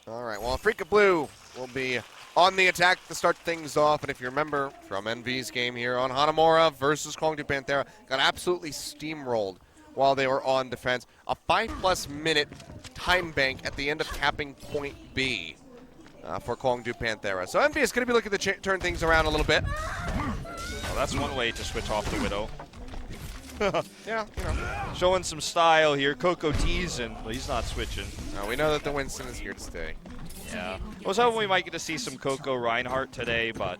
All right, well, Afreeca.Blue will be on the attack to start things off. And if you remember from EnVyUs game here on Hanamura versus Kongdoo Panthera, got absolutely steamrolled while they were on defense. A 5+ minute time bank at the end of capping point B for Kongdoo Panthera. So EnVyUs is going to be looking to turn things around a little bit. Well, that's one way to switch off the Widow. Yeah, you know. Showing some style here. Coco teasing, but he's not switching. We know that the Winston is here to stay. Yeah. I was hoping we might get to see some Coco Reinhardt today, but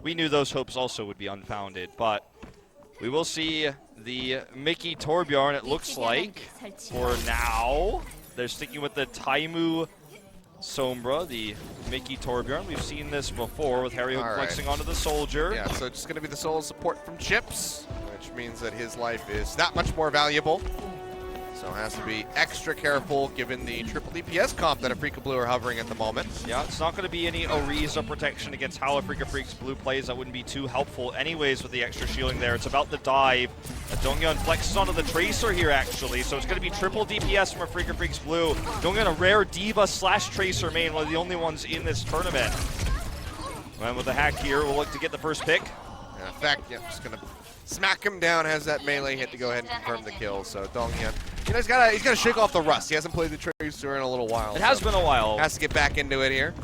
we knew those hopes also would be unfounded. But we will see the Mickey Torbjorn, it looks like, for now. They're sticking with the Taimu Sombra, the Mickey Torbjorn. We've seen this before with Harry Hook flexing onto the Soldier. Yeah, so it's going to be the solo support from Chips, which means that his life is that much more valuable. So has to be extra careful given the triple DPS comp that Afreeca.Blue are hovering at the moment. Yeah, it's not going to be any Ariza protection against how Freecs plays. That wouldn't be too helpful anyways with the extra shielding there. It's about the dive. Donghyun flexes onto the Tracer here, actually. So it's going to be triple DPS from Freecs.Blue. Donghyun, a rare Diva / Tracer main, one of the only ones in this tournament. And with the hack here, we'll look to get the first pick. In fact, yeah, just going to smack him down, has that melee hit to go ahead and confirm the kill. So Donghyun, you know, he's got to shake off the rust. He hasn't played the Tracer in a little while. It has been a while. Has to get back into it here.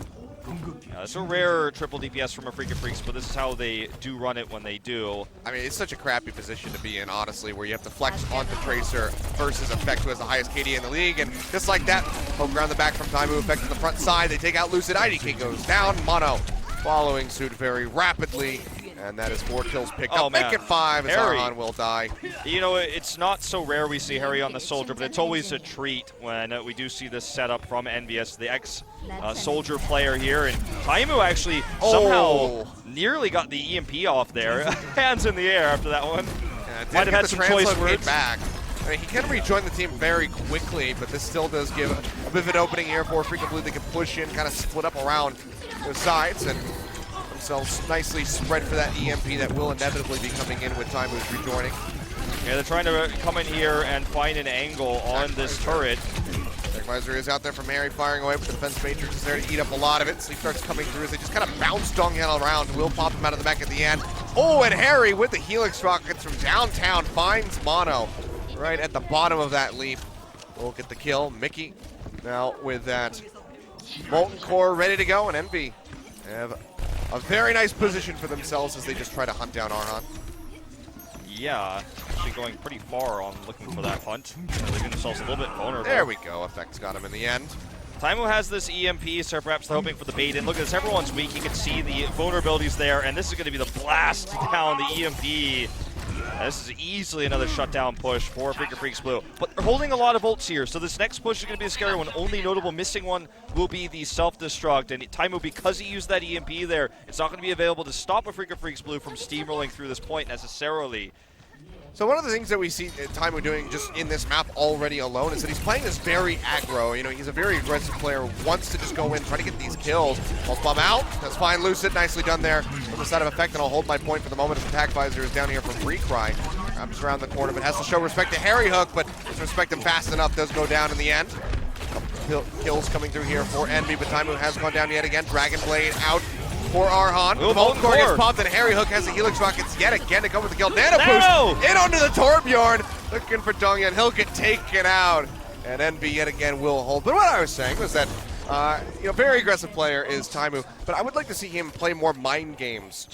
Yeah, it's a rare triple DPS from Freecs, but this is how they do run it when they do. I mean, it's such a crappy position to be in, honestly, where you have to flex onto Tracer versus Effect, who has the highest KD in the league. And just like that, poke around the back from Taimu, Effect to the front side. They take out Lucid. IDK goes down. Mono following suit very rapidly. And that is 4 kills picked up. Man. Make it 5 as Harry Arhan will die. You know, it's not so rare we see Harry on the Soldier, but it's always a treat when we do see this setup from EnVyUs, the ex-Soldier player here. And Taimu actually somehow nearly got the EMP off there. Hands in the air after that one. Might have had some choice words. Back. I mean, he can rejoin the team very quickly, but this still does give a bit of an opening here for Freecs.Blue. They can push in, kind of split up around the sides, and themselves nicely spread for that EMP that will inevitably be coming in with Taimu's rejoining. Yeah, they're trying to come in here and find an angle on this turret. Advisor is out there from Harry firing away, but the defense matrix is there to eat up a lot of it. Sleep starts coming through as they just kind of bounce Donghyun around. Will pop him out of the back at the end. Oh, and Harry with the Helix rockets from downtown finds Mono right at the bottom of that leap. Will get the kill. Mickey now with that Molten Core ready to go, and EnVy have a very nice position for themselves as they just try to hunt down Arhan. Yeah, actually going pretty far on looking for that hunt. Leaving themselves a little bit vulnerable. There we go. Effects got him in the end. Taimu has this EMP, so perhaps they're hoping for the bait in. Look at this, everyone's weak. You can see the vulnerabilities there, and this is going to be the blast down the EMP. This is easily another shutdown push for Freecs.Blue. But they're holding a lot of ults here, so this next push is going to be a scary one. Only notable missing one will be the self-destruct. And Taimu, because he used that EMP there, it's not going to be available to stop Freecs.Blue from steamrolling through this point necessarily. So one of the things that we see Taimu doing just in this map already alone is that he's playing this very aggro. You know, he's a very aggressive player, wants to just go in, try to get these kills. Pulse bomb out. That's fine. Lucid, nicely done there from the side of Effect, and I'll hold my point for the moment as Attack Visor is down here from Recry. Grabs around the corner, but has to show respect to Harry Hook, but doesn't respect him fast enough. Does go down in the end. Kills coming through here for EnVy, but Taimu has gone down yet again. Dragon Blade out for Arhan. The Molten Core gets popped, and Harry Hook has the Helix Rockets yet again to go with the kill. Nano boost in onto the Torbjorn. Looking for Donghyun. He'll get taken out. And EnVy yet again will hold. But what I was saying was that, you know, very aggressive player is Taimu, but I would like to see him play more mind games,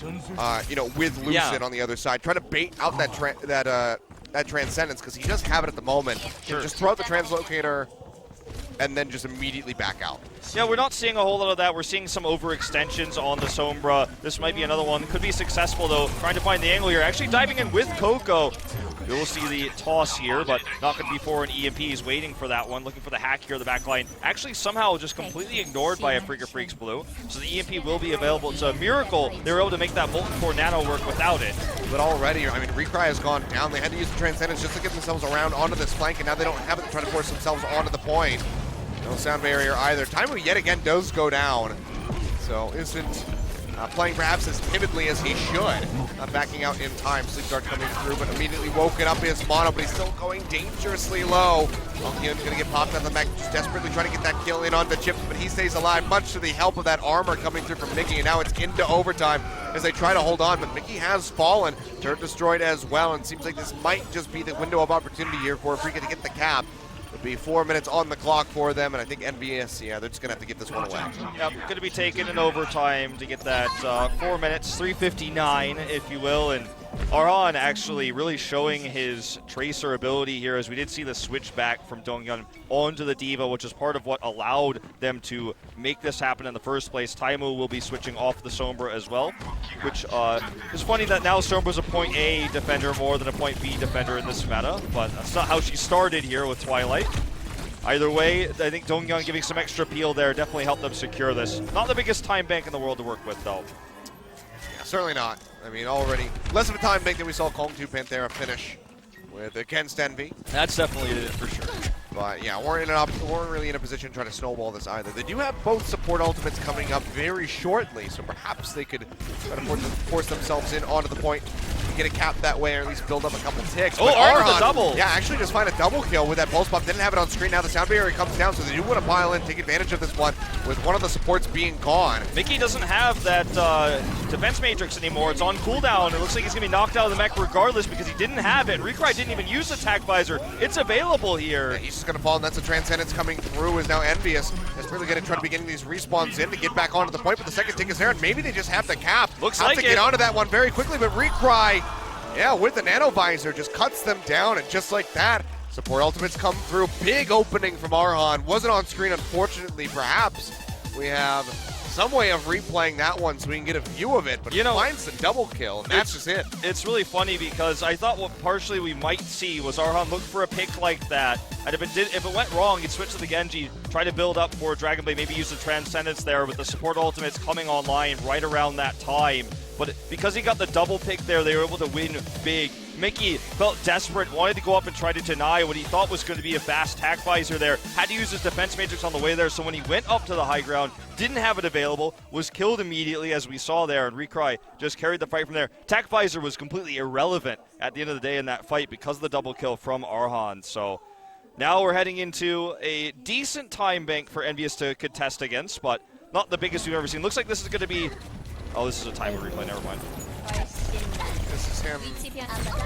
you know, with Lucid on the other side. Try to bait out that Transcendence, because he does have it at the moment. Sure. Just throw out the Translocator and then just immediately back out. Yeah, we're not seeing a whole lot of that. We're seeing some overextensions on the Sombra. This might be another one. Could be successful, though. Trying to find the angle here. Actually diving in with Coco. We will see the toss here, but not going to be for an EMP. He's waiting for that one, looking for the hack here, the back line. Actually, somehow just completely ignored by Freecs.Blue. So the EMP will be available. It's a miracle they were able to make that Molten Core Nano work without it. But already, I mean, Recry has gone down. They had to use the Transcendence just to get themselves around onto this flank, and now they don't have it to try to force themselves onto the point. No sound barrier either. Taimu yet again does go down. So isn't playing perhaps as timidly as he should. Backing out in time. Sleep Dart coming through, but immediately woken up his mono, but he's still going dangerously low. OGN gonna get popped on the mech, just desperately trying to get that kill in on the Chips, but he stays alive, much to the help of that armor coming through from Mickey, and now it's into overtime as they try to hold on, but Mickey has fallen. Turret destroyed as well, and seems like this might just be the window of opportunity here for Afreeca to get the cap. It'll be 4 minutes on the clock for them, and I think EnVyUs, yeah, they're just gonna have to get this one away. Yep, going to be taken in overtime to get that 4 minutes, 3:59, if you will, and Arhan actually really showing his Tracer ability here, as we did see the switch back from Dongyun onto the D.Va, which is part of what allowed them to make this happen in the first place. Taimu will be switching off the Sombra as well, which is funny that now Sombra's a point A defender more than a point B defender in this meta, but that's not how she started here with Twilight. Either way, I think Dongyun giving some extra peel there definitely helped them secure this. Not the biggest time bank in the world to work with, though. Yeah, certainly not. I mean, already less of a time bank than we saw Kongdoo Panthera finish with against Envy. That's definitely it for sure. But yeah, we're really in a position to try to snowball this either. They do have both support ultimates coming up very shortly, so perhaps they could try to force themselves in onto the point and get a cap that way, or at least build up a couple ticks. Oh, Arhan with a double! Yeah, actually just find a double kill with that pulse pop. Didn't have it on screen. Now the sound barrier comes down, so they do want to pile in, take advantage of this one with one of the supports being gone. Mickey doesn't have that defense matrix anymore. It's on cooldown. It looks like he's going to be knocked out of the mech regardless because he didn't have it. Recry didn't even use attack visor. It's available here. Yeah, he's just going to fall, and that's a Transcendence coming through is now EnVyUs. It's really going to try to be getting these respawns in to get back onto the point, but the second tick is there, and maybe they just have the cap. Looks like to get onto that one very quickly, but Recry, yeah, with the nano visor, just cuts them down, and just like that, support ultimates come through. Big opening from Arhan. Wasn't on screen, unfortunately. Perhaps we have some way of replaying that one so we can get a view of it, but finds the double kill, and that's just it. It's really funny because I thought what partially we might see was Arhan look for a pick like that, and if it went wrong, he'd switch to the Genji, try to build up for Dragon Blade, maybe use the Transcendence there with the support ultimates coming online right around that time. But because he got the double pick there, they were able to win big. Mickey felt desperate, wanted to go up and try to deny what he thought was going to be a fast tack visor there. Had to use his defense matrix on the way there, so when he went up to the high ground, didn't have it available, was killed immediately as we saw there, and Recry just carried the fight from there. Tack visor was completely irrelevant at the end of the day in that fight because of the double kill from Arhan. So now we're heading into a decent time bank for EnVyUs to contest against, but not the biggest we've ever seen. Looks like this is going to be... Oh, this is a timer replay, never mind. This is him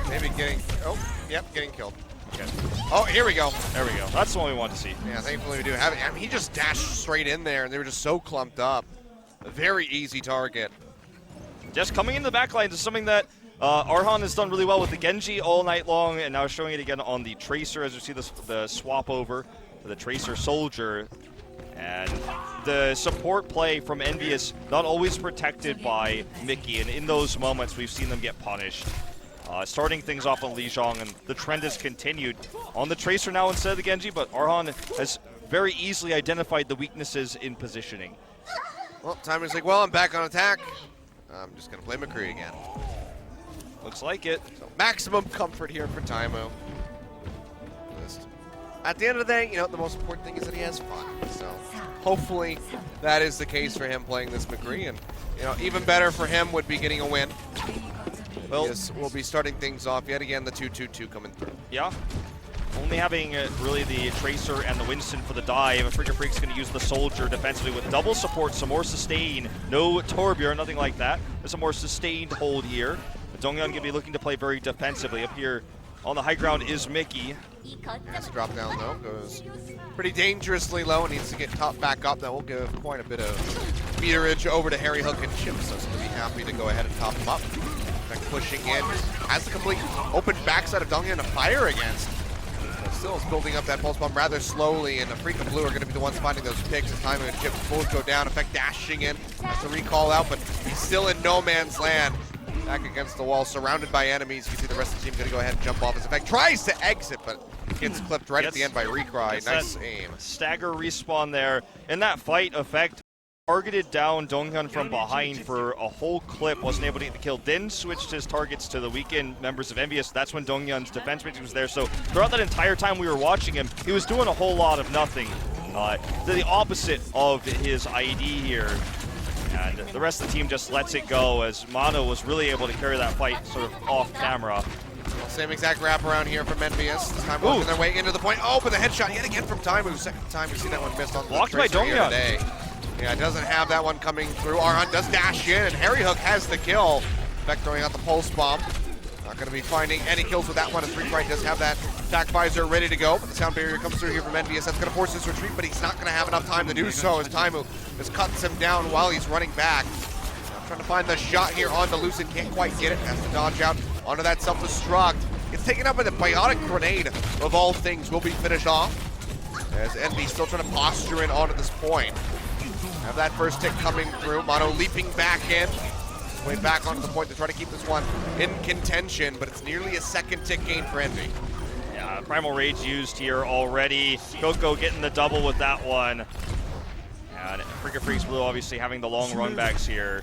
maybe getting... Oh, yep, getting killed. Okay. Oh, here we go. There we go. That's the one we want to see. Yeah, thankfully we do have it. I mean, he just dashed straight in there, and they were just so clumped up. A very easy target. Just coming into the backline is something that Arhan has done really well with the Genji all night long, and now showing it again on the Tracer as you see the swap over to the Tracer Soldier. And the support play from EnVyUs not always protected by Mickey, and in those moments we've seen them get punished. Starting things off on Lijiang, and the trend has continued on the Tracer now instead of the Genji, but Arhan has very easily identified the weaknesses in positioning. Well, Timer's like, well, I'm back on attack. I'm just going to play McCree again. Looks like it. So maximum comfort here for Taimu. At the end of the day, the most important thing is that he has fun. So hopefully that is the case for him playing this McCree. And, even better for him would be getting a win. Well, we'll be starting things off yet again, the 2-2-2 coming through. Yeah. Only having really the Tracer and the Winston for the dive. Freecs going to use the Soldier defensively with double support, some more sustain. No Torbjorn, nothing like that. There's some more sustained hold here. Dongyun going to be looking to play very defensively. Up here on the high ground is Mickey. This drop down though goes pretty dangerously low and needs to get top back up. That will give quite a bit of meterage over to Harry Hook and Chip, so he's going to be happy to go ahead and top him up. Pushing in, has the complete open backside of Dongyun to fire against. But still is building up that pulse bomb rather slowly, and AF.Blue are going to be the ones finding those picks as Taimu and Chips both go down. Effect dashing in, has to recall out, but he's still in no man's land. Back against the wall, surrounded by enemies. You see the rest of the team going to go ahead and jump off as Effect tries to exit, but gets clipped right at the end by Recry. Nice aim. Stagger respawn there. In that fight, Effect targeted down Dongyun from behind for a whole clip, wasn't able to get the kill, then switched his targets to the weakened members of EnVyUs. That's when Dongyun's defense matrix was there. So throughout that entire time we were watching him, he was doing a whole lot of nothing. The opposite of his ID here. And the rest of the team just lets it go as Mono was really able to carry that fight sort of off camera. Same exact wraparound here from EnVyUs. This time working their way into the point. Oh, but the headshot yet again from Taimu. Second time we see that one missed on the blocked by tracer here Donghyun today. Yeah, doesn't have that one coming through. Arhan does dash in, and Harry Hook has the kill. Beck throwing out the pulse bomb. Not going to be finding any kills with that one, as Freecs does have that attack visor ready to go. But the sound barrier comes through here from EnVyUs. That's going to force his retreat, but he's not going to have enough time to do so, as Taimu just cuts him down while he's running back. Trying to find the shot here on the Lucid, can't quite get it. Has to dodge out onto that self-destruct. It's taken up by the biotic grenade, of all things, will be finished off. As EnVy still trying to posture in onto this point. Have that first tick coming through. Mono leaping back in. Way back onto the point to try to keep this one in contention, but it's nearly a second tick gain for EnVy. Yeah, Primal Rage used here already. Coco getting the double with that one. And Freecs Blue obviously having the long run backs here.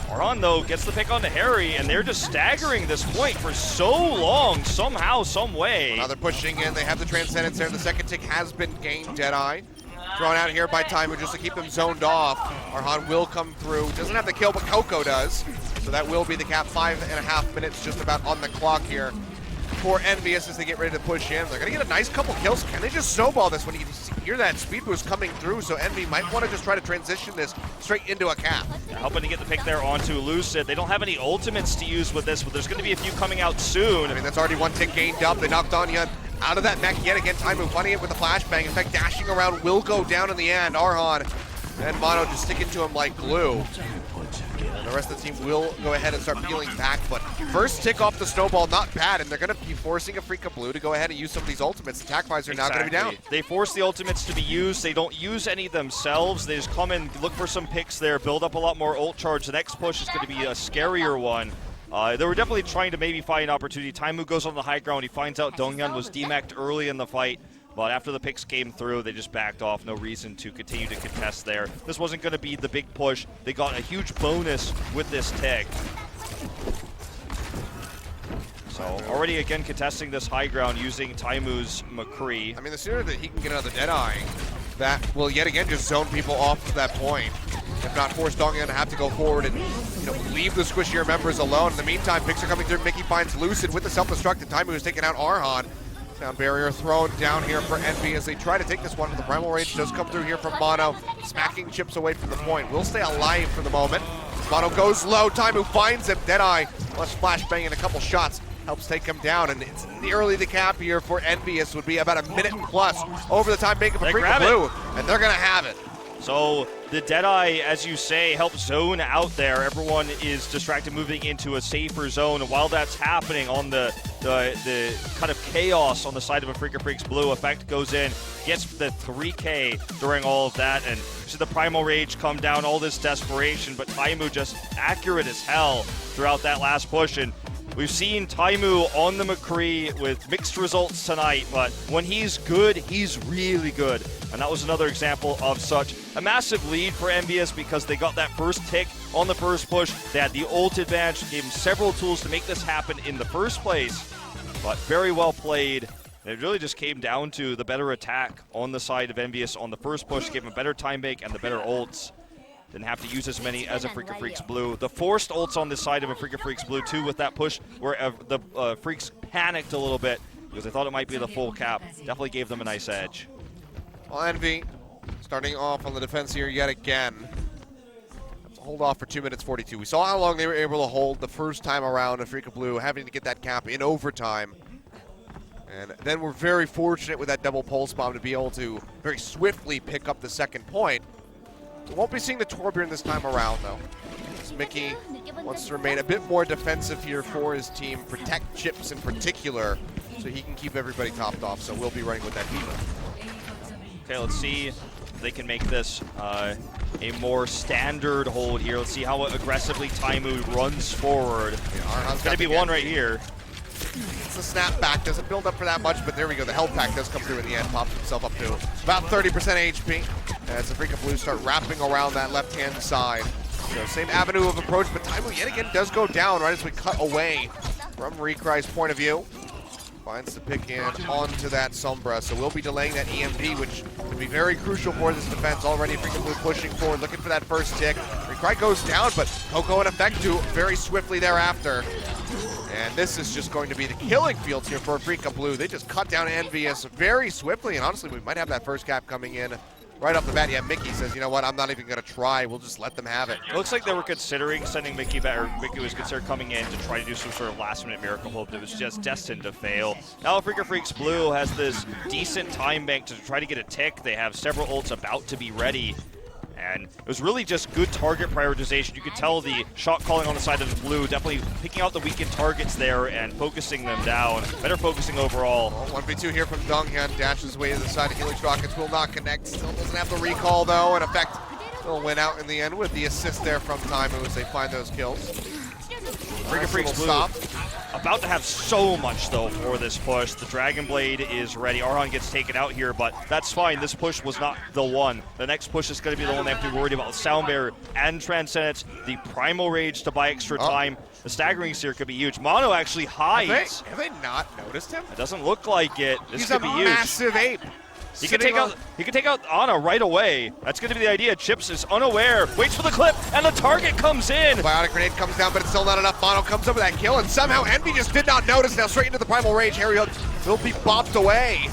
Arhan, though, gets the pick onto Harry, and they're just staggering this point for so long, somehow, some way. Now they're pushing in. They have the Transcendence there. The second tick has been gained. Deadeye thrown out here by Taimu just to keep them zoned off. Arhan will come through. Doesn't have the kill, but Coco does. So that will be the cap. 5.5 minutes just about on the clock here for EnVyUs as they get ready to push in. They're going to get a nice couple kills. Can they just snowball this when you hear that speed boost coming through? So Envy might want to just try to transition this straight into a cap. They're hoping to get the pick there onto Lucid. They don't have any ultimates to use with this, but there's going to be a few coming out soon. I mean, that's already one tick gained up. They knocked Donghyun out of that mech yet again. Taimu finding it with a flashbang. In fact, dashing around will go down in the end. Arhan and Mono just sticking to him like glue. And the rest of the team will go ahead and start peeling back, but first tick off the snowball, not bad, and they're going to be forcing Afreeca to go ahead and use some of these ultimates. Attack visor now going to be down. They force the ultimates to be used. They don't use any themselves. They just come and look for some picks there, build up a lot more ult charge. The next push is going to be a scarier one. They were definitely trying to maybe find an opportunity. Taimu goes on the high ground. He finds out Donghyun was demeched early in the fight. But after the picks came through, they just backed off. No reason to continue to contest there. This wasn't going to be the big push. They got a huge bonus with this tick. So already again contesting this high ground using Taimu's McCree. I mean, the sooner that he can get another Deadeye, that will yet again just zone people off to that point. If not, force Donghyun to have to go forward and leave the squishier members alone. In the meantime, picks are coming through. Mickey finds Lucid with the self-destruct, and Taimu is taking out Arhan. Sound barrier thrown down here for EnVy as they try to take this one, but the Primal Rage does come through here from Mono, smacking chips away from the point. Will stay alive for the moment. Mono goes low, Taimu finds him, Deadeye, plus flashbang and a couple shots, helps take him down, and it's nearly the cap here for EnVyUs. Would be about a minute plus over the time making for Freecs Blue, and they're gonna have it. So the Deadeye, as you say, helps zone out there. Everyone is distracted, moving into a safer zone. And while that's happening on the kind of chaos on the side of Freecs Blue, Effect goes in, gets the 3K during all of that, and see the Primal Rage come down, all this desperation, but Taimu just accurate as hell throughout that last push. And we've seen Taimu on the McCree with mixed results tonight, but when he's good, he's really good. And that was another example of such a massive lead for EnVyUs because they got that first tick on the first push. They had the ult advantage, gave them several tools to make this happen in the first place. But very well played. It really just came down to the better attack on the side of EnVyUs on the first push, gave them a better time bank and the better ults. Didn't have to use as many as Freecs Blue. The forced ults on this side of Freecs Blue too with that push where the Freecs panicked a little bit because they thought it might be the full cap. Definitely gave them a nice edge. Well, EnVy starting off on the defense here yet again. Hold off for 2 minutes 42. We saw how long they were able to hold the first time around Freecs Blue, having to get that cap in overtime. And then we're very fortunate with that double pulse bomb to be able to very swiftly pick up the second point. We won't be seeing the Torbjorn this time around, though. As Mickey wants to remain a bit more defensive here for his team, protect chips in particular, so he can keep everybody topped off. So we'll be running with that Diva. Okay, let's see if they can make this a more standard hold here. Let's see how aggressively Taimu runs forward. Yeah, it's going to be one right here. It's a snap back, doesn't build up for that much, but there we go. The health pack does come through in the end, pops himself up to about 30% HP. As the Freecs Blue start wrapping around that left-hand side. So same avenue of approach, but Taimu yet again does go down right as we cut away from Recry's point of view. Finds the pick in onto that Sombra, so we'll be delaying that EMP, which could be very crucial for this defense. Already Freecs pushing forward, looking for that first tick. Recry goes down, but Coco and Effectu very swiftly thereafter. And this is just going to be the killing fields here for AF.Blue. They just cut down EnVyUs very swiftly, and honestly, we might have that first cap coming in right off the bat. Yeah, Mickey says, you know what, I'm not even going to try. We'll just let them have it. It looks like they were considering sending Mickey back, or Mickey was considered coming in to try to do some sort of last-minute miracle hope that was just destined to fail. Now Freecs Blue has this decent time bank to try to get a tick. They have several ults about to be ready. And it was really just good target prioritization. You could tell the shot calling on the side of the blue, definitely picking out the weakened targets there and focusing them down. Better focusing overall. 1v2 here from Donghyun, dashes away to the side of Helix Rockets, will not connect. Still doesn't have the recall though, and Effect will win out in the end with the assist there from Taimu as they find those kills. Freecs Blue about to have so much though for this push. The Dragon Blade is ready. Arhan gets taken out here, but that's fine. This push was not the one. The next push is going to be the one they have to be worried about. Sound Barrier and Transcendence, the Primal Rage to buy extra time. The staggering here could be huge. Mono actually hides. Have they not noticed him? It doesn't look like it. This He's could be huge. He's a massive ape. He can take out Ana right away. That's going to be the idea. Chips is unaware, waits for the clip, and the target comes in. Biotic Grenade comes down, but it's still not enough. Mono comes up with that kill, and somehow Envy just did not notice. Now straight into the Primal Rage. Harry Hook will be bopped away.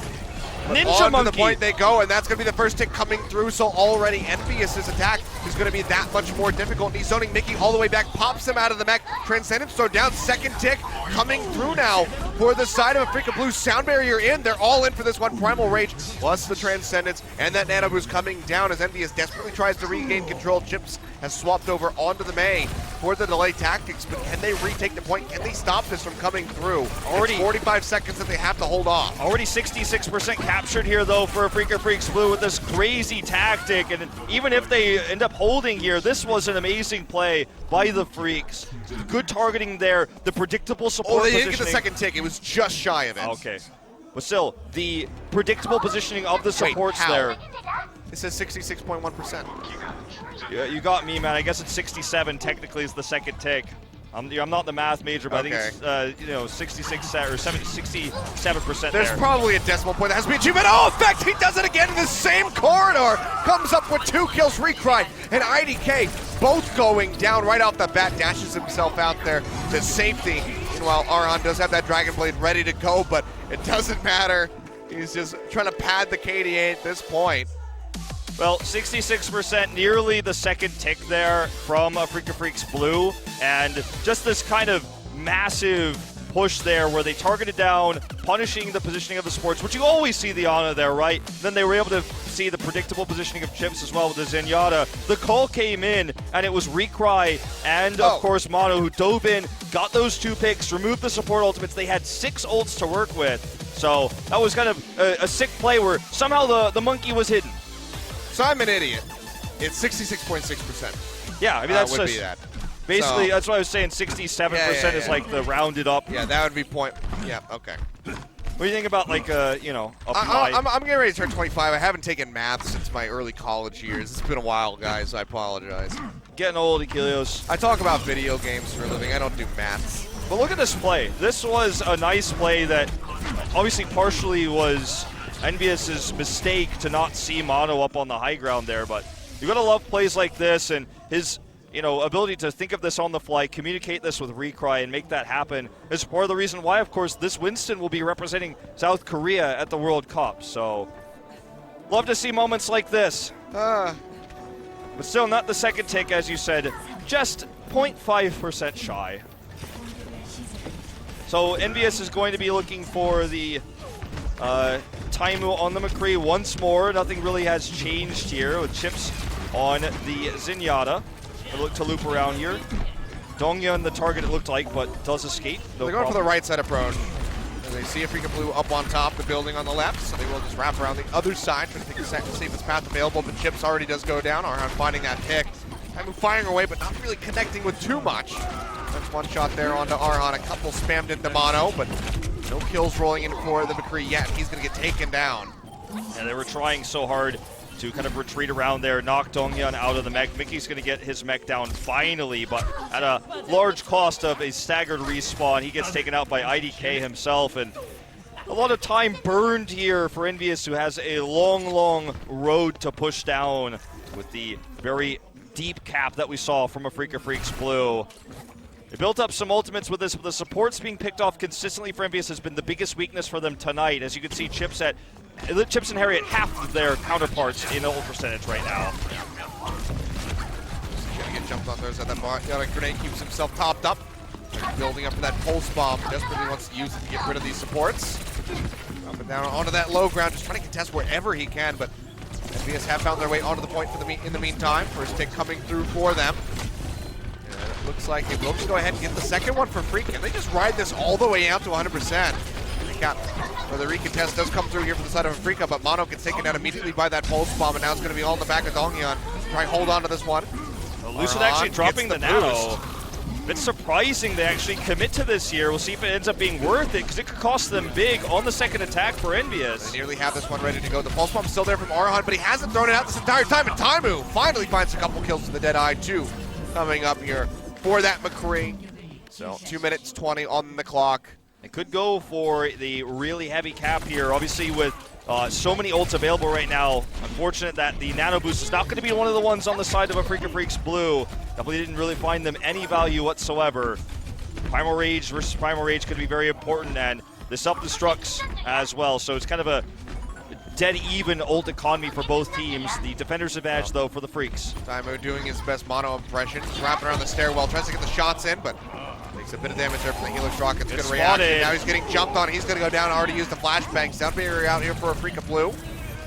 Ninja Monkey. To the point they go, and that's going to be the first tick coming through, so already EnVyUs' attack is going to be that much more difficult. And he's zoning Mickey all the way back, pops him out of the mech. Transcendence throw down, second tick coming through now for the side of AF.Blue. Sound Barrier in, they're all in for this one. Primal Rage plus the Transcendence, and that Nano Boost coming down as EnVyUs desperately tries to regain control. Chips has swapped over onto the Mei for the delay tactics, but can they retake the point? Can they stop this from coming through? Already it's 45 seconds that they have to hold off. Already 66% captured here though for Freecs Blue with this crazy tactic, and even if they end up holding here, this was an amazing play by the Freecs. Good targeting there, the predictable support they positioning. didn't get the second tick, it was just shy of it. Okay, but still, the predictable positioning of the supports there. It says 66.1%. Yeah, you got me, man. I guess it's 67 technically is the second tick. I'm not the math major, but I think it's 66 or 67% There's probably a decimal point that has to be achieved. Oh, Effect, he does it again in the same corridor. Comes up with 2 kills, Recry and IDK both going down right off the bat. Dashes himself out there to safety. Meanwhile, Arhan does have that Dragon Blade ready to go, but it doesn't matter. He's just trying to pad the KDA at this point. Well, 66%, nearly the second tick there from Freecs Blue, and just this kind of massive push there where they targeted down, punishing the positioning of the supports, which you always see the Ana there, right? Then they were able to see the predictable positioning of Chips as well with the Zenyatta. The call came in, and it was Recry and, of course, Mono who dove in, got those 2 picks, removed the support ultimates. They had 6 ults to work with, so that was kind of a sick play where somehow the monkey was hidden. So I'm an idiot. It's 66.6%. Yeah, I mean that's would be that. Basically, that's what I was saying. 67% is like the rounded up. Yeah, that would be point. Yeah, okay. What do you think about like a I'm getting ready to turn 25. I haven't taken math since my early college years. It's been a while, guys. I apologize. Getting old, Achilles. I talk about video games for a living. I don't do maths. But look at this play. This was a nice play that obviously partially was EnVyUs' mistake to not see Mono up on the high ground there, but you gotta love plays like this, and his ability to think of this on the fly, communicate this with Recry, and make that happen is part of the reason why, of course, this Winston will be representing South Korea at the World Cup. So, love to see moments like this. But still not the second tick, as you said, just 0.5% shy. So EnVyUs is going to be looking for the Taimu on the McCree once more. Nothing really has changed here with Chips on the Zenyatta. They look to loop around here. Donghyun the target it looked like, but does escape. They're going for the right side of Prone. And they see AF.Blue up on top, the building on the left, so they will just wrap around the other side, trying to take the safest path available, but Chips already does go down. Arhan finding that pick. Taimu firing away, but not really connecting with too much. That's one shot there onto Arhan. A couple spammed into Mono, but no kills rolling in for the McCree yet. He's going to get taken down. Yeah, they were trying so hard to kind of retreat around there, knock Donghyun out of the mech. Mickey's going to get his mech down finally, but at a large cost of a staggered respawn. He gets taken out by IDK himself, and A lot of time burned here for EnVyUs, who has a long road to push down with the very deep cap that we saw from Freecs Blue. They built up some ultimates with this, but the supports being picked off consistently for EnVyUs has been the biggest weakness for them tonight. As you can see, Chips and Harry at half of their counterparts in ult percentage right now. Gonna get jumped on there at that bar. Got a grenade, keeps himself topped up. Building up for that pulse bomb. Desperately wants to use it to get rid of these supports. Up and down onto that low ground, just trying to contest wherever he can, but EnVyUs have found their way onto the point for in the meantime. First tick coming through for them. And it looks like they will just go ahead and get the second one for Freecs. And they just ride this all the way out to 100%. Where the recontest does come through here for the side of Afreeca, but Mono gets taken down immediately by that pulse bomb, and now it's going to be all in the back of Donghyun. Try and hold on to this one. Lucid actually dropping the nano. It's surprising they actually commit to this here. We'll see if it ends up being worth it, because it could cost them big on the second attack for EnVyUs. They nearly have this one ready to go. The pulse bomb's still there from Arhan, but he hasn't thrown it out this entire time, and Taimu finally finds a couple kills to the Deadeye, too, coming up here for that McCree. So 2 minutes 20 on the clock. It could go for the really heavy cap here, obviously with so many ults available right now. Unfortunate that the nano boost is not going to be one of the ones on the side of Freecs Blue. Definitely didn't really find them any value whatsoever. Primal Rage versus Primal Rage could be very important, and the self-destructs as well. So it's kind of a dead even ult economy for both teams. The defender's advantage, though, for the Freecs. Taimu doing his best Mono impression. He's wrapping around the stairwell, tries to get the shots in, but takes a bit of damage there from the Helix Rocket's good reaction. Now he's getting jumped on. He's going to go down. Already used the flashbang. Sound barrier out here for Freeca Blue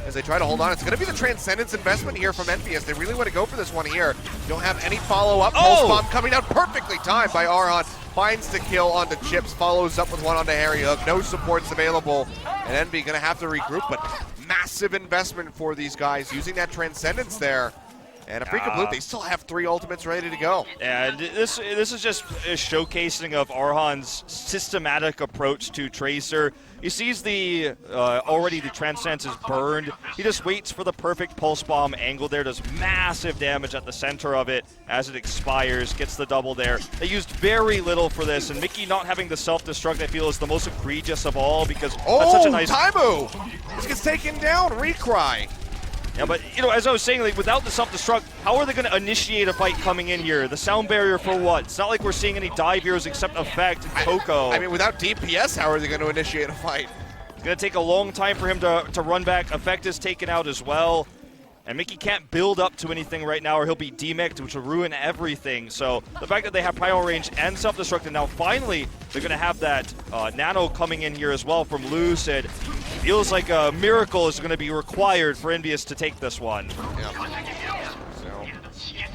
as they try to hold on. It's going to be the Transcendence investment here from EnVyUs. They really want to go for this one here. Don't have any follow-up. Pulse bomb coming down perfectly timed by Arhan. Finds the kill onto Chips. Follows up with one onto Harry Hook. No supports available. And EnVy going to have to regroup, but massive investment for these guys using that Transcendence there. And Freeca Blue, they still have 3 ultimates ready to go. And this is just a showcasing of Arhan's systematic approach to Tracer. He sees the already the Transcendence is burned. He just waits for the perfect pulse bomb angle there. Does massive damage at the center of it as it expires. Gets the double there. They used very little for this, and Mickey not having the self-destruct, I feel, is the most egregious of all, because that's such a nice. Taimu! This gets taken down. Recry. Yeah, but, you know, as I was saying, like, without the self-destruct, how are they going to initiate a fight coming in here? The sound barrier for what? It's not like we're seeing any dive heroes except Effect and Coco. I mean, without DPS, how are they going to initiate a fight? It's going to take a long time for him to run back. Effect is taken out as well. And Mickey can't build up to anything right now, or he'll be demeched, which will ruin everything. So the fact that they have primal range and self-destruct, and now finally they're going to have that nano coming in here as well from Lucid. Feels like a miracle is going to be required for EnVyUs to take this one. Yeah. So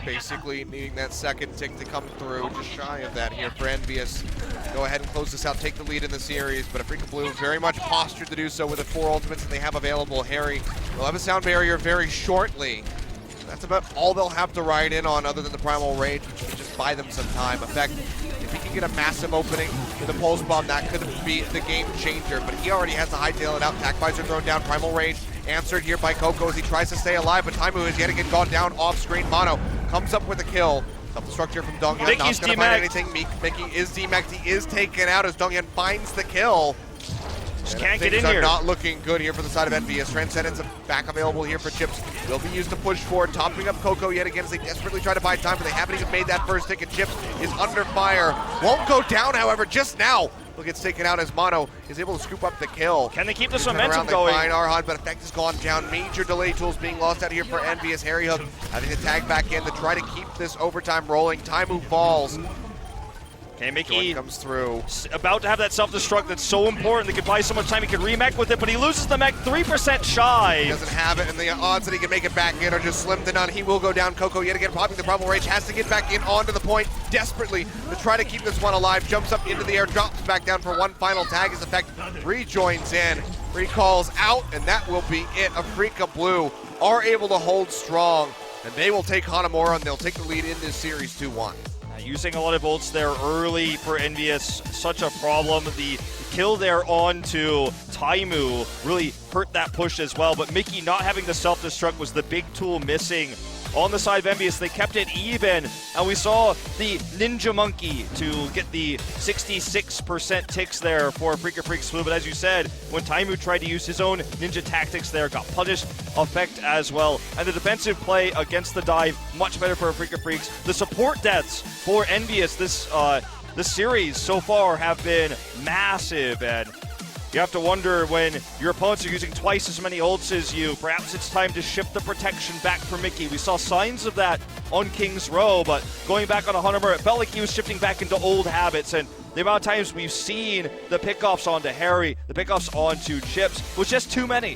basically needing that second tick to come through, just shy of that here for EnVyUs. Go ahead and close this out, take the lead in the series, but Freeca Blue very much postured to do so with the 4 ultimates that they have available. Harry will have a sound barrier very shortly. That's about all they'll have to ride in on, other than the Primal Rage, which would just buy them some time. Effect, if he can get a massive opening with a Pulse Bomb, that could be the game changer, but he already has to hightail it out. Tac Visor thrown down, Primal Rage answered here by Coco as he tries to stay alive, but Taimu is yet again gone down off screen. Mono comes up with a kill. Self-destruct here from Donghyun, not going to find anything. Mickey is demeched, he is taken out as Donghyun finds the kill. Just can't get in here. Things are here. not looking good here for the side of EnVyUs. Transcendence back available here for Chips. Will be used to push forward, topping up Coco yet again as they desperately try to buy time, but they haven't even made that first tick, and Chips is under fire. Won't go down, however, just now. Will gets taken out as Mono is able to scoop up the kill. Can they keep this momentum going? Find Arhan, but Effect has gone down. Major delay tools being lost out here for EnVyUs. Harry Hook having to tag back in to try to keep this overtime rolling. Taimu falls. Okay, Mickey comes through. About to have that self-destruct that's so important. They could buy so much time. He could remech with it, but he loses the mech 3% shy. He doesn't have it, and the odds that he can make it back in are just slim to none. He will go down. Coco yet again popping the Primal Rage. Has to get back in onto the point desperately to try to keep this one alive. Jumps up into the air, drops back down for one final tag. His Effect rejoins in. Recalls out, and that will be it. Afreeca Blue are able to hold strong, and they will take Hanamura, and they'll take the lead in this series 2-1. Using a lot of ults there early for EnVyUs, such a problem. The kill there onto Taimu really hurt that push as well, but Mickey not having the self-destruct was the big tool missing on the side of EnVyUs. They kept it even, and we saw the Ninja Monkey to get the 66% ticks there for Freecs Blue. But as you said, when Taimu tried to use his own ninja tactics there, got punished effect as well. And the defensive play against the dive, much better for Freecs. The support deaths for EnVyUs this series so far have been massive, and you have to wonder when your opponents are using twice as many ults as you, perhaps it's time to shift the protection back for Mickey. We saw signs of that on King's Row, but going back on a Hanamura, it felt like he was shifting back into old habits, and the amount of times we've seen the pickoffs onto Harry, the pickoffs onto Chips, was just too many.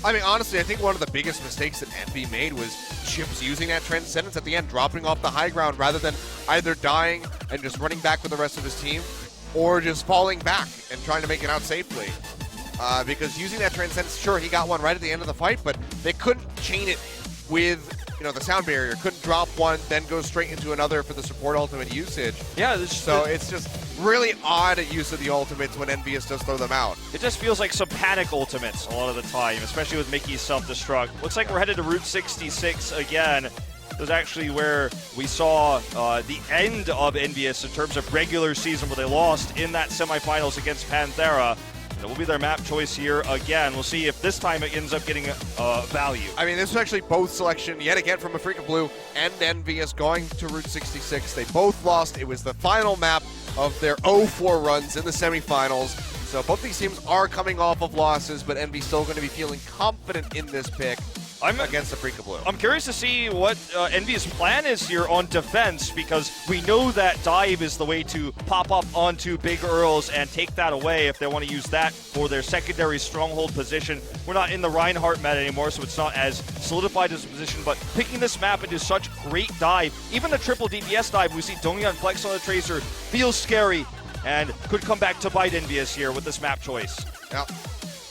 I mean, honestly, I think one of the biggest mistakes that Envy made was Chips using that Transcendence at the end, dropping off the high ground rather than either dying and just running back with the rest of his team, or just falling back and trying to make it out safely. Because using that Transcendence, sure, he got one right at the end of the fight, but they couldn't chain it with, the sound barrier. Couldn't drop one, then go straight into another for the support ultimate usage. Yeah, it's just really odd use of the ultimates when EnVyUs does throw them out. It just feels like some panic ultimates a lot of the time, especially with Mickey's self-destruct. Looks like we're headed to Route 66 again. This is actually where we saw the end of EnVyUs in terms of regular season, where they lost in that semifinals against Panthera. It will be their map choice here again. We'll see if this time it ends up getting value. I mean, this was actually both selection yet again from Afreeca and EnVyUs going to Route 66. They both lost. It was the final map of their 0-4 runs in the semifinals. So both these teams are coming off of losses, but Envy's still going to be feeling confident in this pick against Afreeca. I'm curious to see what EnVyUs' plan is here on defense, because we know that dive is the way to pop up onto Big Earls and take that away if they want to use that for their secondary stronghold position. We're not in the Reinhardt meta anymore, so it's not as solidified as a position, but picking this map into such great dive, even the triple DPS dive, we see Donghyun flex on the Tracer, feels scary, and could come back to bite EnVyUs here with this map choice. Yep.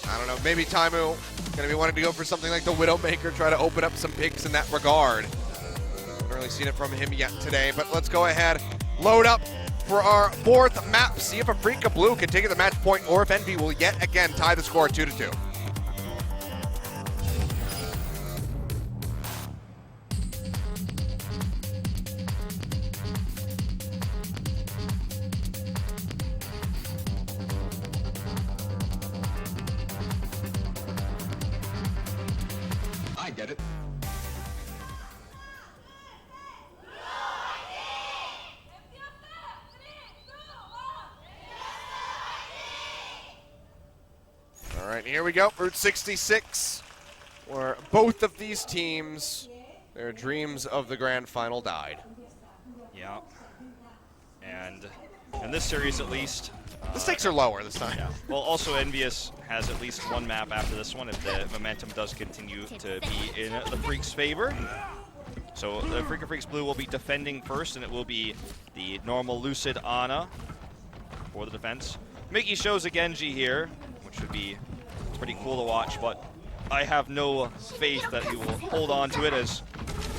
I don't know, maybe Taimu going to be wanting to go for something like the Widowmaker, try to open up some picks in that regard. Haven't really seen it from him yet today, but let's go ahead, load up for our fourth map, see if Afreeca can take the match point or if Envy will yet again tie the score 2-2. Get it. All right, here we go. Route 66, where both of these teams, their dreams of the grand final died. Yeah. And in this series, at least, the stakes are lower this time. Yeah. Well, also EnVyUs has at least one map after this one if the momentum does continue to be in the Freecs' favor. So the Freecs Blue will be defending first, and it will be the normal Lucid Ana for the defense. Mickey shows a Genji here, which would be pretty cool to watch, but I have no faith that he will hold on to it, as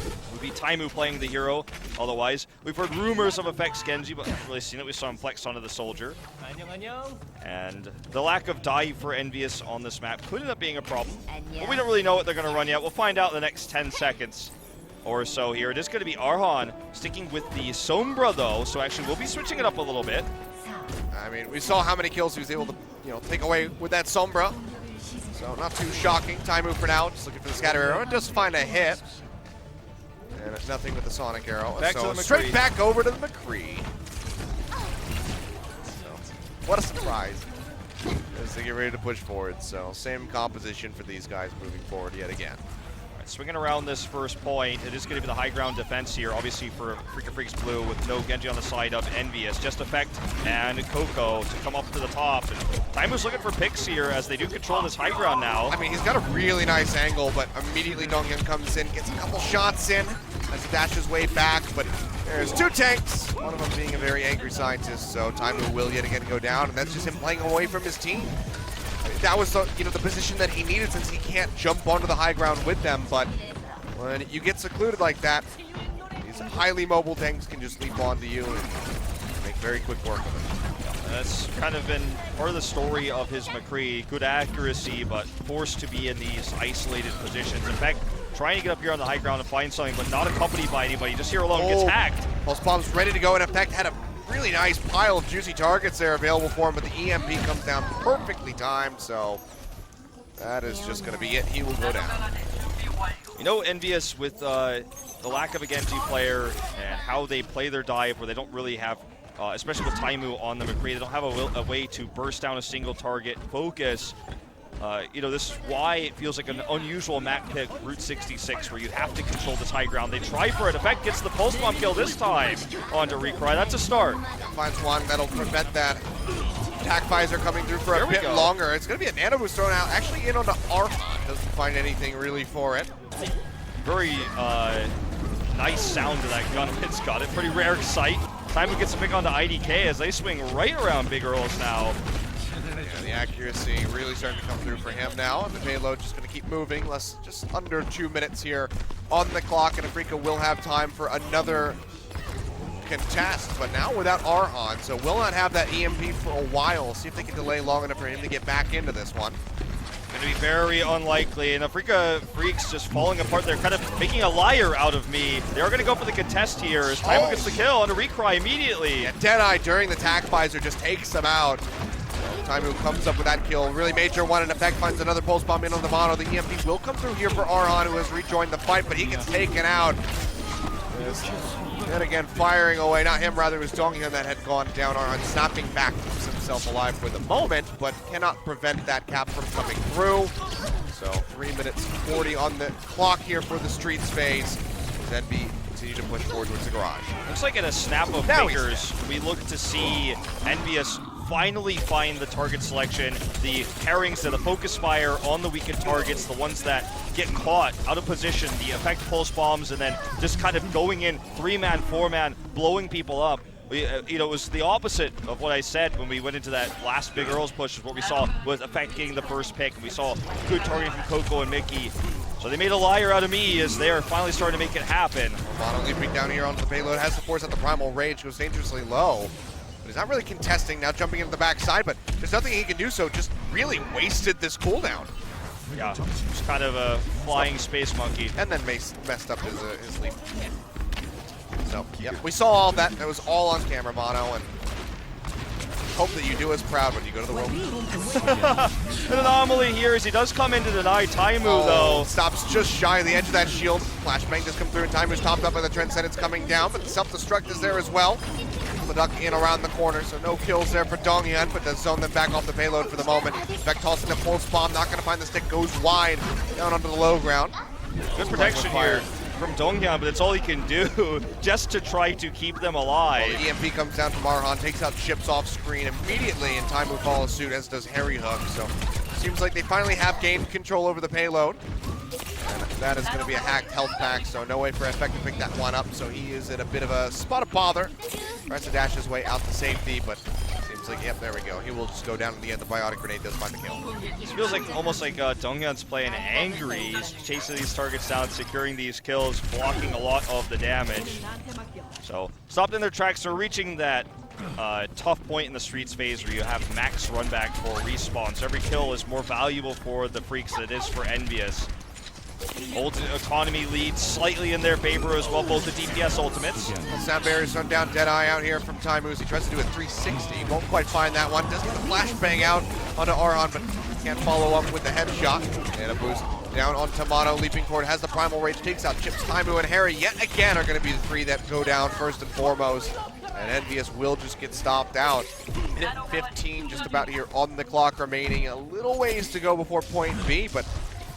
it would be Taimu playing the hero otherwise. We've heard rumors of Effects Genji, but haven't really seen it. We saw him flex onto the soldier. And the lack of dive for EnVyUs on this map could end up being a problem. But we don't really know what they're going to run yet. We'll find out in the next 10 seconds or so here. It is going to be Arhan sticking with the Sombra, though, so actually we'll be switching it up a little bit. I mean, we saw how many kills he was able to, take away with that Sombra. So not too shocking. Taimu for now, just looking for the scatter arrow. It does find a hit. And nothing with the Sonic Arrow. Back so to the straight back over to the McCree. So, what a surprise. As they get ready to push forward. So same composition for these guys moving forward yet again. Swinging around this first point, it is going to be the high ground defense here, obviously for Freecs Blue, with no Genji on the side of EnVyUs. Just Effect and Coco to come up to the top. And Taimu's looking for picks here as they do control this high ground now. I mean, he's got a really nice angle, but immediately Donghyun comes in, gets a couple shots in as he dashes way back, but there's two tanks, one of them being a very angry scientist, so Taimu will yet again go down, and that's just him playing away from his team. That was the, the position that he needed, since he can't jump onto the high ground with them, but when you get secluded like that, these highly mobile tanks can just leap onto you and make very quick work of it. That's kind of been part of the story of his McCree. Good accuracy, but forced to be in these isolated positions. In fact, trying to get up here on the high ground and find something, but not accompanied by anybody. Just here alone, gets hacked. Pulse Bomb's ready to go. In effect, had a really nice pile of juicy targets there available for him, but the EMP comes down perfectly timed, so that is just going to be it. He will go down. You know, EnVyUs, with the lack of a Genji player and how they play their dive, where they don't really have, especially with Taimu on them, they don't have a way to burst down a single target focus. You know, this is why it feels like an unusual map pick, Route 66, where you have to control this high ground. They try for it. Effect gets the pulse bomb kill this time onto Recry. That's a start. Finds one that'll prevent that attack visor coming through for a bit longer. It's going to be a nano boost thrown out, actually in onto Arhan. Doesn't find anything really for it. Very nice sound to that gun. It's got it. Pretty rare sight. Taimu gets a pick onto IDK as they swing right around Big Earls now. Yeah, the accuracy really starting to come through for him now, and the payload just going to keep moving. Just under 2 minutes here on the clock, and Afreeca will have time for another contest, but now without Arhan, so will not have that EMP for a while. See if they can delay long enough for him to get back into this one. Going to be very unlikely, and Afreeca Freecs just falling apart. They're kind of making a liar out of me. They are going to go for the contest here as Taimu gets the kill on a Recry immediately. Yeah, Deadeye during the attack visor just takes them out. Taimu comes up with that kill. Really major one. In effect, finds another pulse bomb in on the mono. The EMP will come through here for Arhan, who has rejoined the fight, but he gets taken out. And again, firing away. Not him, rather it was Donghyun that had gone down. Arhan snapping back, keeps himself alive for the moment, but cannot prevent that cap from coming through. So 3 minutes 40 on the clock here for the streets phase. EnVy continue to push forward towards the garage. Looks like in a snap of fingers, we look to see EnVyUs finally find the target selection, the pairings to the focus fire on the weakened targets, the ones that get caught out of position, the effect pulse bombs, and then just kind of going in 3-man, 4-man, blowing people up. You know, it was the opposite of what I said when we went into that last Big Earls push. What we saw was Effect getting the first pick, and we saw good targeting from Coco and Mickey. So they made a liar out of me as they are finally starting to make it happen. Mono leaping down here onto the payload, has the force at the primal rage, goes dangerously low. But he's not really contesting, now jumping into the backside, but there's nothing he can do, so just really wasted this cooldown. Yeah, just kind of a flying space monkey. And then messed up his leap. So, yep, we saw all that. It was all on camera, Mono, and hope that you do us proud when you go to the World Cup. An anomaly here as he does come in to deny Taimu, though. Stops just shy of the edge of that shield. Flashbang does come through, and Taimu's topped up by the Transcendence coming down, but the self-destruct is there as well. The duck in around the corner, so no kills there for Donghyun, but does zone them back off the payload for the moment. Vec tossing the pulse bomb, not going to find the stick, goes wide down onto the low ground. Good protection here from Donghyun, but it's all he can do just to try to keep them alive. Well, the EMP comes down from Arhan, takes out chips off screen immediately, and Taimu follows suit, as does Harry Hook. So seems like they finally have gained control over the payload. And that is going to be a hacked health pack, so no way for Effect to pick that one up. So he is in a bit of a spot of bother. Tries to dash his way out to safety, but seems like, yep, there we go. He will just go down in the end. The Biotic Grenade does find the kill. This feels like almost like Donghyun's playing angry. He's chasing these targets down, securing these kills, blocking a lot of the damage. So stopped in their tracks. They're reaching that tough point in the streets phase where you have max run back for respawn. So every kill is more valuable for the Freecs than it is for EnVyUs. Ult autonomy leads slightly in their favor as well, both the DPS ultimates. Sound barriers thrown down, Deadeye out here from Taimu. He tries to do a 360, won't quite find that one. Does get the flashbang out onto Arhan, but can't follow up with the headshot. And a boost down onto Mono, leaping forward, has the primal rage, takes out Chips. Taimu and Harry yet again are going to be the three that go down first and foremost. And EnVyUs will just get stopped out. Minute 15 just about here on the clock remaining. A little ways to go before point B, but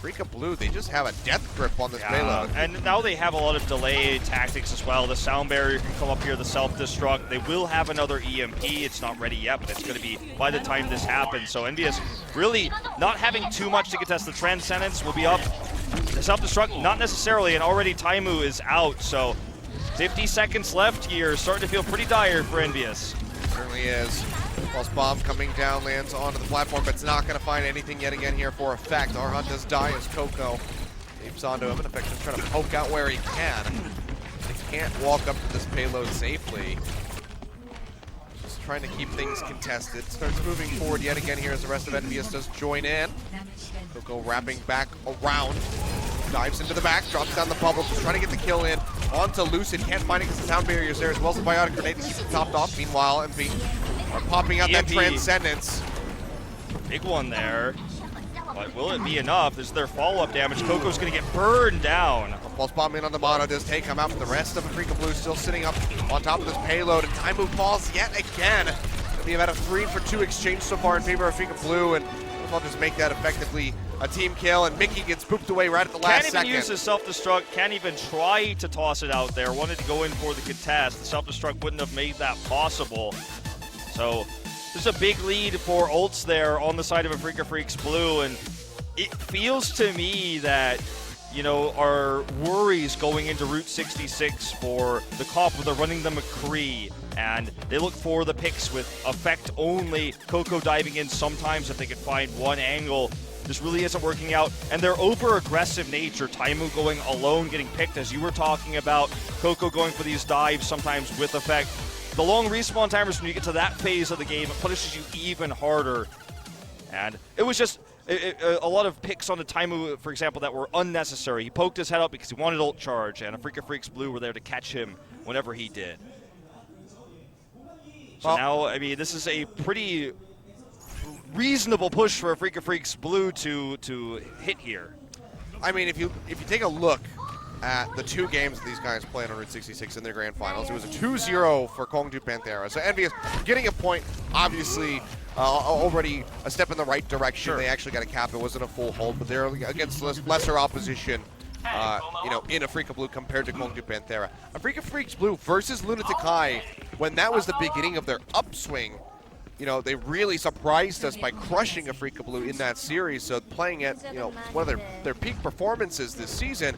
AF.Blue, they just have a death grip on this payload. And now they have a lot of delay tactics as well. The sound barrier can come up here, the self-destruct. They will have another EMP. It's not ready yet, but it's going to be by the time this happens. So EnVyUs really not having too much to contest. The Transcendence will be up. The self-destruct, not necessarily, and already Taimu is out. So 50 seconds left here. Starting to feel pretty dire for EnVyUs. Certainly is. Pulse bomb coming down, lands onto the platform, but it's not going to find anything yet again here for Effect. Arhan does die as Coco leaps onto him, and Effect is trying to poke out where he can. They can't walk up to this payload safely. Just trying to keep things contested. Starts moving forward yet again here as the rest of EnVyUs does join in. Coco wrapping back around. Dives into the back, drops down the bubble, just trying to get the kill in. Onto Lucid, can't find it because the sound barrier's there, as well as the biotic grenade to keep it topped off. Meanwhile, EnVy are popping out that Transcendence. Big one there. But will it be enough? This is their follow-up damage. Coco's going to get burned down. A pulse bomb in on the mono does take him out, but the rest of Afreeca.Blue still sitting up on top of this payload, and Taimu falls yet again. Be about a 3-for-2 exchange so far in favor of Afreeca.Blue, and we'll just make that effectively a team kill, and Mickey gets pooped away right at the last second. Can't even use his self-destruct, can't even try to toss it out there. Wanted to go in for the contest. The self-destruct wouldn't have made that possible. So there's a big lead for ults there on the side of Afreeca.Blue, and it feels to me that, you know, our worries going into Route 66 for the comp where they're running the McCree, and they look for the picks with effect only, Coco diving in sometimes if they could find one angle. This really isn't working out, and their over-aggressive nature, Taimu going alone, getting picked as you were talking about, Coco going for these dives sometimes with effect. The long respawn timers, when you get to that phase of the game, it punishes you even harder. And it was just a lot of picks on the Taimu, for example, that were unnecessary. He poked his head up because he wanted ult charge, and Afreeca.Blue were there to catch him whenever he did. So now, I mean, this is a pretty reasonable push for Afreeca.Blue to hit here. I mean, if you take a look at the two games that these guys played on Route 66 in their grand finals, it was a 2-0 for Kongdoo Panthera. So EnVyUs getting a point, obviously already a step in the right direction. Sure. They actually got a cap. It wasn't a full hold, but they're against lesser opposition, you know, in Afreeca.Blue compared to Kongdoo Panthera. Afreeca.Blue versus Lunatic-Hai, when that was the beginning of their upswing, you know, they really surprised us by crushing Afreeca.Blue in that series. So playing at, you know, one of their peak performances this season,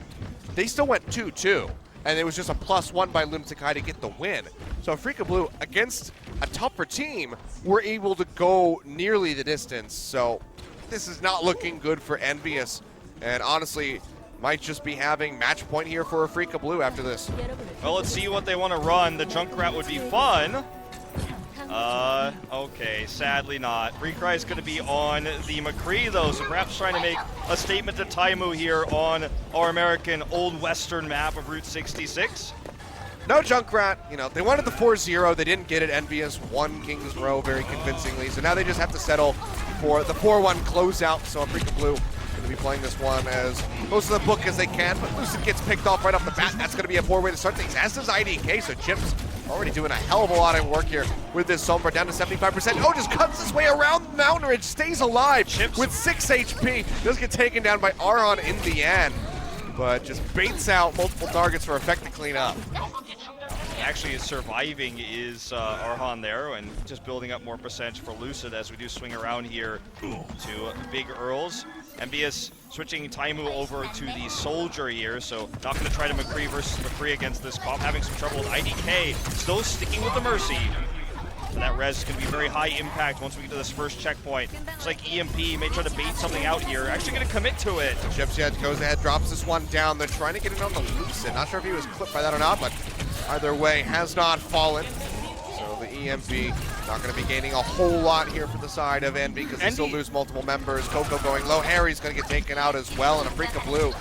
they still went 2-2. And it was just a +1 by Lunatic-Hai to get the win. So Afreeca.Blue, against a tougher team, were able to go nearly the distance. So this is not looking good for EnVyUs. And honestly, might just be having match point here for Afreeca.Blue after this. Well, let's see what they want to run. The Junkrat would be fun. Okay, sadly not. Freecs is going to be on the McCree, though, so perhaps trying to make a statement to Taimu here on our American Old Western map of Route 66. No Junkrat, you know, they wanted the 4-0, they didn't get it. EnVyUs won King's Row very convincingly, so now they just have to settle for the 4-1 closeout. So Afreeca.Blue going to be playing this one as close to the book as they can, but Lucid gets picked off right off the bat. That's going to be a poor way to start things, as does IDK, so Chips already doing a hell of a lot of work here with this Sombra, down to 75%. Oh, just cuts his way around the mountain ridge, stays alive Chips with 6 HP. Does get taken down by Arhan in the end, but just baits out multiple targets for effect to clean up. Actually, surviving is Arhan there, and just building up more percentage for Lucid as we do swing around here to Big Earls. EnVyUs switching Taimu over to the Soldier here, so not going to try to McCree versus McCree against this comp. Having some trouble with IDK, still sticking with the Mercy. So that res is going to be very high impact once we get to this first checkpoint. Looks like EMP may try to bait something out here. Actually going to commit to it. Chips goes ahead, drops this one down. They're trying to get it on the Lucid. Not sure if he was clipped by that or not, but either way, has not fallen. So the EMP not going to be gaining a whole lot here for the side of EnVy because they still lose multiple members. Coco going low. Harry's going to get taken out as well, and Afreeca.Blue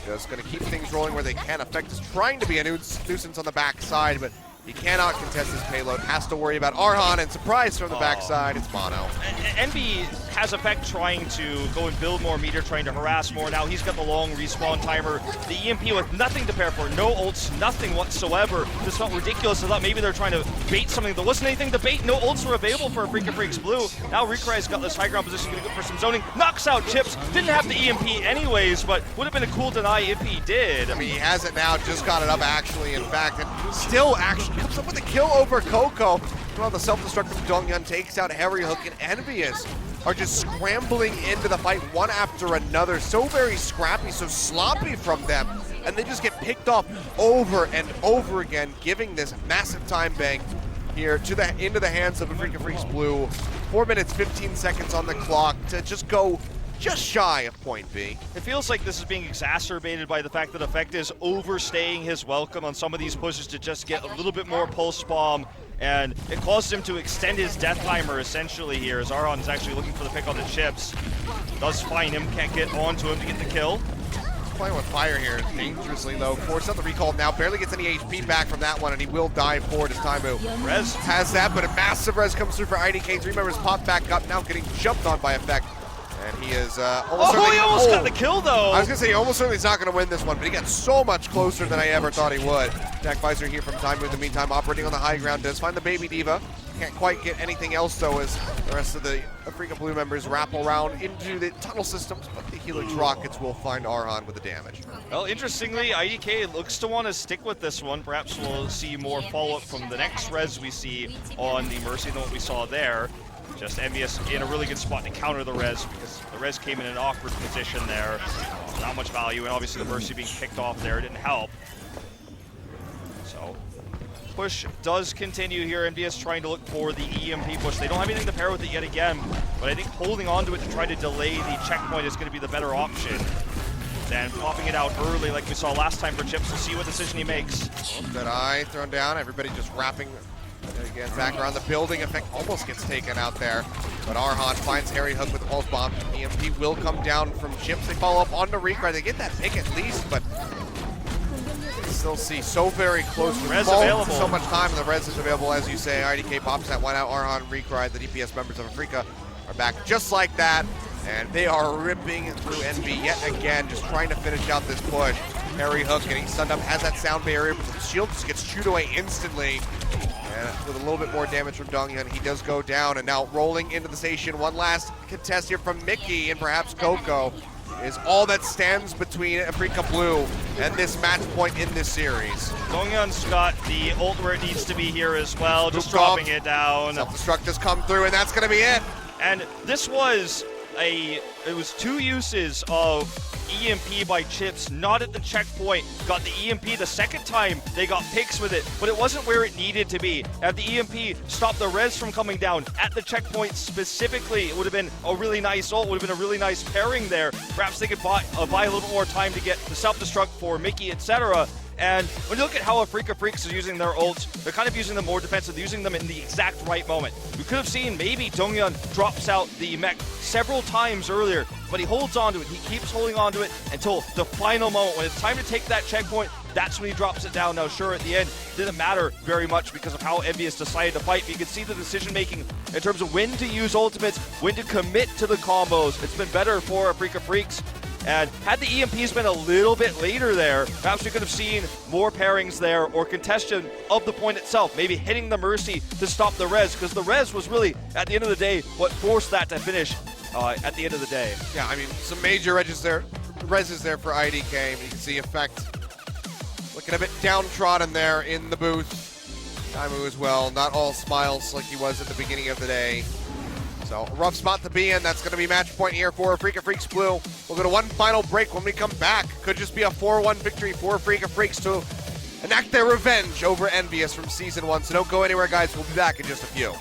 just going to keep things rolling where they can. Effect is trying to be a nuisance on the backside, but he cannot contest his payload. Has to worry about Arhan, and surprise from the backside, it's mono. EnVy has Effect trying to go and build more meter, trying to harass more. Now he's got the long respawn timer. The EMP with nothing to pair for, no ults, nothing whatsoever. This felt ridiculous. I thought maybe they're trying to bait something. There wasn't anything to bait. No ults were available for Afreeca.Blue. Now Freecs got this high ground position, going to go for some zoning. Knocks out Chips. Didn't have the EMP anyways, but would have been a cool deny if he did. I mean, he has it now, just got it up actually, in fact, and still actually comes up with a kill over Coco. Well, the self-destruct from Dongyun takes out Harry Hook, and EnVyUs are just scrambling into the fight one after another. So very scrappy, so sloppy from them, and they just get picked off over and over again, giving this massive time bank here to into the hands of Afreeca.Blue. 4 minutes, 15 seconds on the clock to just go just shy of point B. It feels like this is being exacerbated by the fact that Effect is overstaying his welcome on some of these pushes to just get a little bit more pulse bomb, and it causes him to extend his death timer essentially here as Arhan is actually looking for the pick on the Chips. Does find him, can't get onto him to get the kill. playing with fire here, dangerously low. Forced out the recall now, barely gets any HP back from that one, and he will dive forward as Taimu Res has that, but a massive res comes through for IDK. 3 members pop back up, now getting jumped on by Effect. And he is almost he almost got the kill, though. I was going to say, he almost certainly is not going to win this one, but he got so much closer than I ever thought he would. Jack Visor here from Taimu in the meantime, operating on the high ground, does find the Baby Diva. Can't quite get anything else, though, as the rest of the Afreeca-Blue members wrap around into the tunnel systems, but the Helix Rockets will find Arhan with the damage. Well, interestingly, IDK looks to want to stick with this one. Perhaps we'll see more follow-up from the next res we see on the Mercy than what we saw there. Just EnVyUs in a really good spot to counter the res, because the res came in an awkward position there. Not much value, and obviously the Mercy being picked off there didn't help. So, push does continue here. EnVyUs trying to look for the EMP push. They don't have anything to pair with it yet again, but I think holding on to it to try to delay the checkpoint is going to be the better option than popping it out early like we saw last time for Chips. We'll see what decision he makes. That eye thrown down, everybody just wrapping again back around the building. Effect almost gets taken out there, but Arhan finds Harry Hook with the pulse bomb. EMP will come down from Chips. They follow up onto Recry. They get that pick at least, but still see so very close. Res available. So much time, and the res is available, as you say. IDK pops that one out. Arhan, Recry, the DPS members of Afreeca are back just like that, and they are ripping through Envy yet again, just trying to finish out this push. Harry Hook getting stunned up, has that sound barrier, but the shield just gets chewed away instantly. And with a little bit more damage from Donghyun, he does go down, and now rolling into the station. One last contest here from Mickey, and perhaps Coco is all that stands between Afreeca-Blue and this match point in this series. Donghyun's got the ult where it needs to be here as well, just dropping it down. Self-destruct has come through, and that's going to be it. And this was it was 2 uses of EMP by Chips, not at the checkpoint. Got the EMP the second time, they got picks with it, but it wasn't where it needed to be. Had the EMP stopped the res from coming down at the checkpoint specifically, it would have been a really nice ult, would have been a really nice pairing there. Perhaps they could buy a little bit more time to get the self-destruct for Mickey, etc. And when you look at how Freecs are using their ults, they're kind of using them more defensive, using them in the exact right moment. We could have seen maybe Donghyun drops out the mech several times earlier, but he holds on to it. He keeps holding on to it until the final moment. When it's time to take that checkpoint, that's when he drops it down. Now, sure, at the end, it didn't matter very much because of how EnVyUs decided to fight. But you can see the decision-making in terms of when to use ultimates, when to commit to the combos. It's been better for Freecs. And had the EMPs been a little bit later there, perhaps we could have seen more pairings there or contestation of the point itself, maybe hitting the Mercy to stop the res, because the res was really, at the end of the day, what forced that to finish at the end of the day. Yeah, I mean, some major reses there for IDK. You can see Effect looking a bit downtrodden there in the booth. Taimu as well, not all smiles like he was at the beginning of the day. So a rough spot to be in. That's going to be match point here for Freecs-Blue. We'll go to one final break. When we come back, could just be a 4-1 victory for Freecs to enact their revenge over EnVyUs from Season 1. So don't go anywhere, guys. We'll be back in just a few.